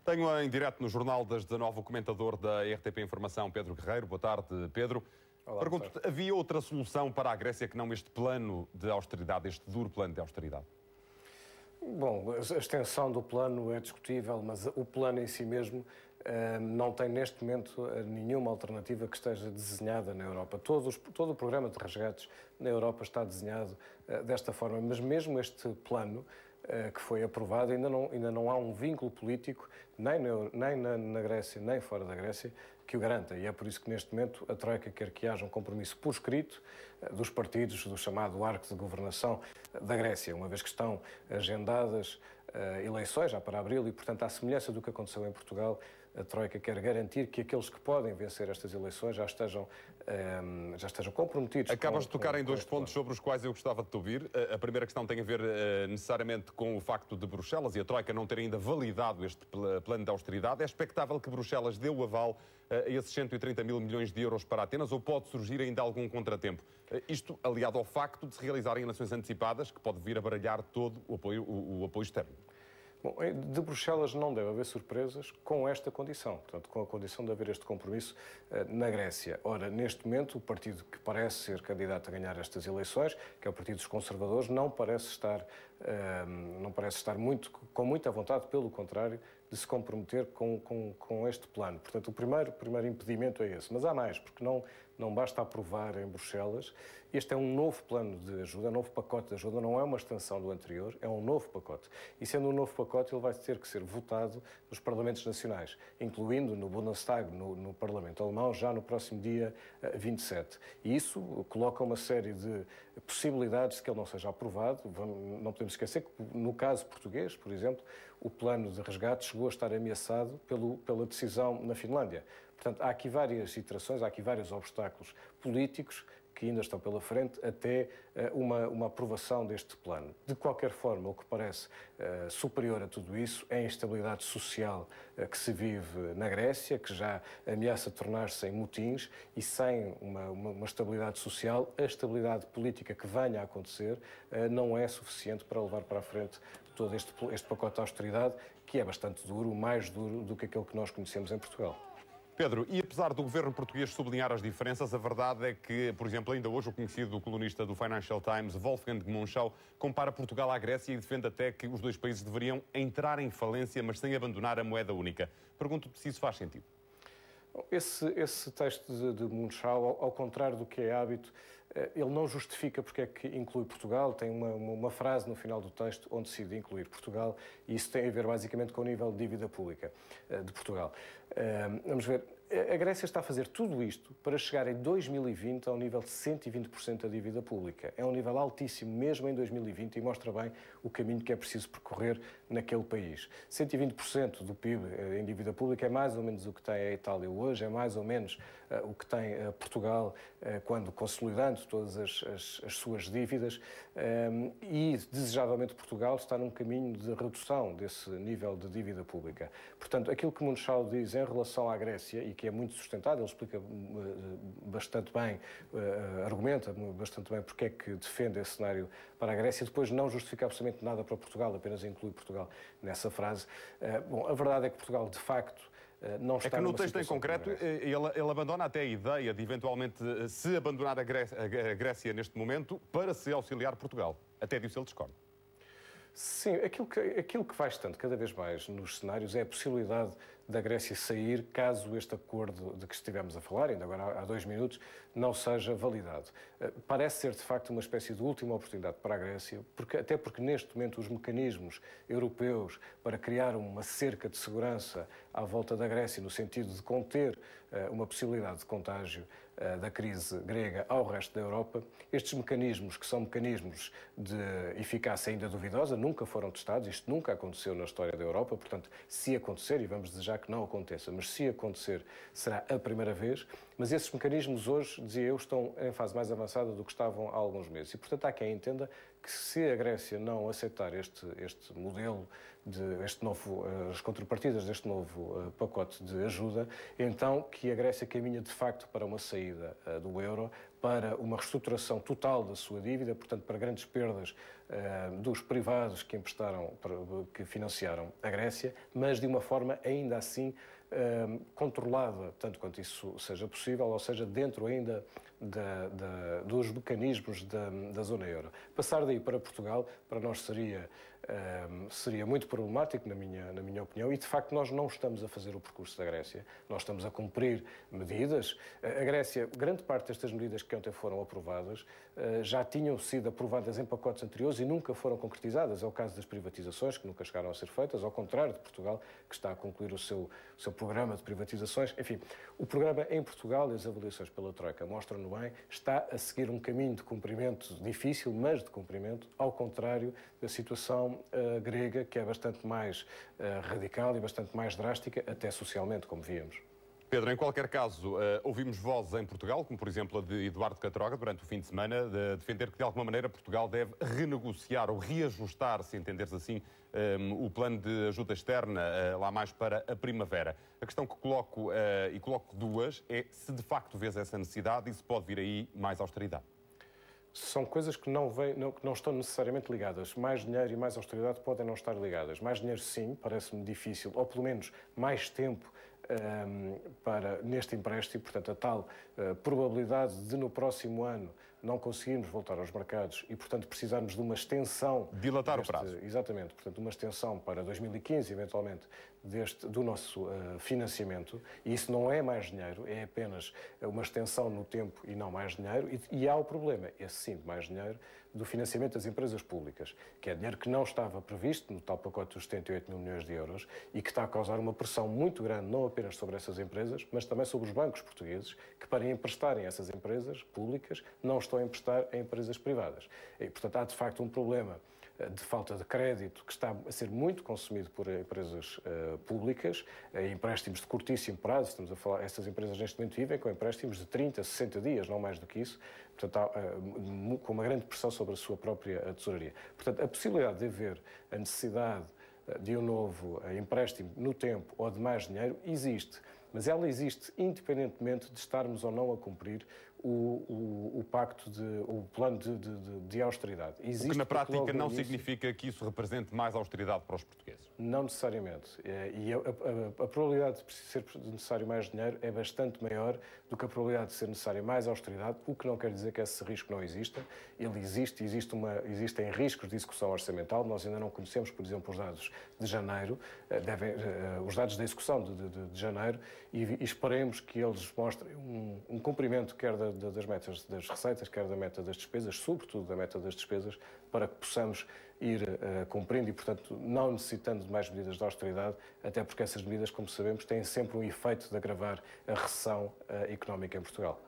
Tenho em direto no Jornal das 19 o comentador da RTP Informação, Pedro Guerreiro. Boa tarde, Pedro. Olá, Pergunto-te, havia outra solução para a Grécia que não este plano de austeridade, este duro plano de austeridade? Bom, a extensão do plano é discutível, mas o plano em si mesmo não tem neste momento nenhuma alternativa que esteja desenhada na Europa. Todo o programa de resgates na Europa está desenhado desta forma, mas mesmo este plano que foi aprovado, ainda não há um vínculo político, nem na Grécia, nem fora da Grécia, que o garanta. E é por isso que, neste momento, a Troika quer que haja um compromisso por escrito dos partidos do chamado arco de governação da Grécia, uma vez que estão agendadas eleições já para abril e, portanto, à semelhança do que aconteceu em Portugal, a Troika quer garantir que aqueles que podem vencer estas eleições já estejam comprometidos. Acabas de tocar em dois pontos sobre os quais eu gostava de te ouvir. A primeira questão tem a ver necessariamente com o facto de Bruxelas e a Troika não ter ainda validado este plano de austeridade. É expectável que Bruxelas dê o aval a esses 130 mil milhões de euros para Atenas ou pode surgir ainda algum contratempo? Isto aliado ao facto de se realizarem eleições antecipadas, que pode vir a baralhar todo o apoio externo. Bom, de Bruxelas não deve haver surpresas com esta condição, portanto, com a condição de haver este compromisso na Grécia. Ora, neste momento, o partido que parece ser candidato a ganhar estas eleições, que é o Partido dos Conservadores, não parece estar com muita vontade, pelo contrário, de se comprometer com este plano. Portanto, o primeiro impedimento é esse. Mas há mais, porque não basta aprovar em Bruxelas. Este é um novo plano de ajuda, um novo pacote de ajuda, não é uma extensão do anterior, é um novo pacote. E sendo um novo pacote, ele vai ter que ser votado nos Parlamentos Nacionais, incluindo no Bundestag, no Parlamento Alemão, já no próximo dia 27. E isso coloca uma série de possibilidades de que ele não seja aprovado. Não podemos esquecer que, no caso português, por exemplo, o plano de resgate chegou a estar ameaçado pela decisão na Finlândia. Portanto, há aqui várias iterações, há aqui vários obstáculos políticos que ainda estão pela frente até uma aprovação deste plano. De qualquer forma, o que parece superior a tudo isso é a instabilidade social que se vive na Grécia, que já ameaça tornar-se em motins, e sem uma estabilidade social, a estabilidade política que venha a acontecer não é suficiente para levar para a frente todo este pacote de austeridade, que é bastante duro, mais duro do que aquele que nós conhecemos em Portugal. Pedro, e apesar do governo português sublinhar as diferenças, a verdade é que, por exemplo, ainda hoje o conhecido colunista do Financial Times, Wolfgang Munchau, compara Portugal à Grécia e defende até que os dois países deveriam entrar em falência, mas sem abandonar a moeda única. Pergunto-te se isso faz sentido. Esse texto de Munchau, ao contrário do que é hábito, ele não justifica porque é que inclui Portugal. Tem uma frase no final do texto onde decide incluir Portugal, e isso tem a ver basicamente com o nível de dívida pública de Portugal. Vamos ver. A Grécia está a fazer tudo isto para chegar em 2020 ao nível de 120% da dívida pública. É um nível altíssimo, mesmo em 2020, e mostra bem o caminho que é preciso percorrer naquele país. 120% do PIB em dívida pública é mais ou menos o que tem a Itália hoje, é mais ou menos o que tem Portugal quando consolidando todas as suas dívidas, e, desejavelmente, Portugal está num caminho de redução desse nível de dívida pública. Portanto, aquilo que Munchau diz em relação à Grécia, e que é muito sustentado, ele explica bastante bem, argumenta bastante bem porque é que defende esse cenário para a Grécia, depois não justifica absolutamente nada para Portugal, apenas inclui Portugal nessa frase. Bom, a verdade é que Portugal, de facto, não está. É que no texto em concreto ele abandona até a ideia de eventualmente se abandonar a Grécia neste momento para se auxiliar Portugal. Até disso ele discorda. Sim, aquilo que vai estando cada vez mais nos cenários é a possibilidade da Grécia sair caso este acordo de que estivemos a falar, ainda agora há 2 minutos, não seja validado. Parece ser, de facto, uma espécie de última oportunidade para a Grécia, até porque neste momento os mecanismos europeus para criar uma cerca de segurança à volta da Grécia, no sentido de conter uma possibilidade de contágio da crise grega ao resto da Europa, estes mecanismos, que são mecanismos de eficácia ainda duvidosa, nunca foram testados, isto nunca aconteceu na história da Europa, portanto, se acontecer, e vamos desejar que não aconteça, mas se acontecer, será a primeira vez, mas esses mecanismos hoje, dizia eu, estão em fase mais avançada do que estavam há alguns meses. E, portanto, há quem entenda que se a Grécia não aceitar este modelo as contrapartidas deste novo pacote de ajuda, então que a Grécia caminha de facto para uma saída do euro, para uma reestruturação total da sua dívida, portanto, para grandes perdas dos privados que emprestaram, que financiaram a Grécia, mas de uma forma ainda assim controlada, tanto quanto isso seja possível, ou seja, dentro ainda dos mecanismos da zona euro. Passar daí para Portugal, para nós seria muito problemático, na minha opinião, e de facto nós não estamos a fazer o percurso da Grécia, nós estamos a cumprir medidas. A Grécia, grande parte destas medidas que ontem foram aprovadas, já tinham sido aprovadas em pacotes anteriores e nunca foram concretizadas. É o caso das privatizações, que nunca chegaram a ser feitas, ao contrário de Portugal, que está a concluir o seu programa de privatizações. Enfim, o programa em Portugal e as avaliações pela Troika mostram-no bem, está a seguir um caminho de cumprimento difícil, mas de cumprimento, ao contrário da situação grega, que é bastante mais radical e bastante mais drástica, até socialmente, como víamos. Pedro, em qualquer caso, ouvimos vozes em Portugal, como por exemplo a de Eduardo Catroga, durante o fim de semana, de defender que de alguma maneira Portugal deve renegociar ou reajustar, se entenderes assim, o plano de ajuda externa lá mais para a primavera. A questão que coloco, e coloco duas, é se de facto vês essa necessidade e se pode vir aí mais austeridade. São coisas que não estão necessariamente ligadas. Mais dinheiro e mais austeridade podem não estar ligadas. Mais dinheiro, sim, parece-me difícil, ou pelo menos mais tempo neste empréstimo, portanto, a tal probabilidade de no próximo ano não conseguirmos voltar aos mercados e, portanto, precisarmos de uma extensão... Dilatar o prazo. Exatamente, portanto, uma extensão para 2015, eventualmente, do nosso financiamento. E isso não é mais dinheiro, é apenas uma extensão no tempo e não mais dinheiro. E há o problema, esse sim, de mais dinheiro, do financiamento das empresas públicas, que é dinheiro que não estava previsto no tal pacote dos 78 mil milhões de euros e que está a causar uma pressão muito grande, não apenas sobre essas empresas, mas também sobre os bancos portugueses, que para emprestarem a essas empresas públicas não estão a emprestar a empresas privadas. E, portanto, há de facto um problema de falta de crédito que está a ser muito consumido por empresas públicas, empréstimos de curtíssimo prazo, estamos a falar, essas empresas neste momento vivem com empréstimos de 30, 60 dias, não mais do que isso, portanto, com uma grande pressão sobre a sua própria tesouraria. Portanto, a possibilidade de haver a necessidade de um novo empréstimo no tempo ou de mais dinheiro existe, mas ela existe independentemente de estarmos ou não a cumprir o plano de austeridade. Existe, o que na prática não significa que isso represente mais austeridade para os portugueses? Não necessariamente. E a probabilidade de ser necessário mais dinheiro é bastante maior do que a probabilidade de ser necessária mais austeridade, o que não quer dizer que esse risco não exista. Ele existe, existem riscos de execução orçamental. Nós ainda não conhecemos, por exemplo, os dados de janeiro, os dados da execução de janeiro, e esperemos que eles mostrem um cumprimento quer das metas das receitas, quer da meta das despesas, sobretudo da meta das despesas, para que possamos ir cumprindo e, portanto, não necessitando de mais medidas de austeridade, até porque essas medidas, como sabemos, têm sempre um efeito de agravar a recessão económica em Portugal.